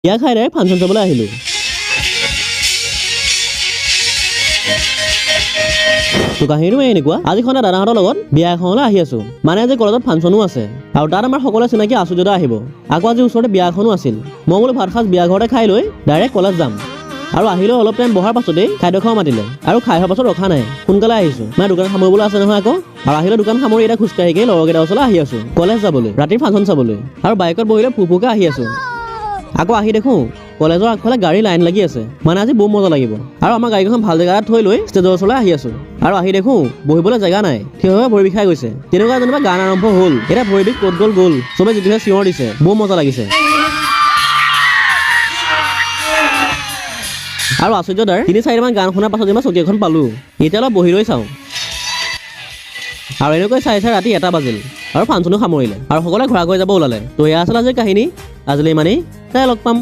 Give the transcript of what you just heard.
বিয়া খাই direct function চাবলৈ আহিলোঁ। তো কাহিনীটো এনেকুৱা, আজি সন্ধিয়া দাদাহঁতৰ লগত বিয়া এখনলৈ আহি আছোঁ। মানে আজি কলেজত ফাংচনো আছে আৰু তাত আমাৰ সকলোৱে চিনাকি আছু দাদা আহিব। আকৌ আজি ওচৰতে বিয়া এখনো আছিল। মই বোলো ভাত সাজ বিয়া ঘৰতে খাই লৈ ডাইৰেক্ট কলেজ যাম। আৰু আহিলেও অলপ টাইম বহাৰ পাছতেই খাদ্য খাব মাতিলে আৰু খাই হোৱাৰ পাছত ৰখা নাই, সোনকালে আহিছোঁ। মানে দোকান সামৰিবলৈ আছে নহয় আকৌ। আৰু আহিলে দোকান সামৰি এতিয়া খোজকাঢ়িকে লগৰকেইটাৰ ওচৰলৈ আহি আছোঁ কলেজ যাবলৈ, ৰাতিৰ ফাংচন চাবলৈ। আৰু বাইকত বহিলে ফুফুকে আহি আছোঁ। আকৌ আহি দেখোঁ কলেজৰ আগফালে গাড়ী লাইন লাগি আছে। মানে আজি বহুত মজা লাগিব। আৰু আমাৰ গাড়ীখন ভাল জেগা এটাত থৈ লৈ ষ্টেজৰ ওচৰলৈ আহি আছোঁ। আৰু আহি দেখোঁ বহিবলৈ জেগা নাই, থিয় হৈ ভৰি বিষাই গৈছে। তেনেকুৱা যেনিবা গান আৰম্ভ হ'ল। এতিয়া ভৰি বিষ ক'ত গ'ল চবে যিটোহে চিঞৰ দিছে, বহুত মজা লাগিছে। আৰু আশ্চৰ্যদাৰ ৩-৪মান গান শুনাৰ পাছত যেনিবা চকী এখন পালোঁ। এতিয়া অলপ বহি লৈ চাওঁ। আৰু এনেকৈ চাই ৰাতি 1টা বাজিল আৰু ফাংচনো সামৰিলে আৰু সকলোৱে ঘৰা গৈ যাব ওলালে। তো এয়া আছিল আজিৰ কাহিনী। আজিলৈ ইমানেই, লগ পাম।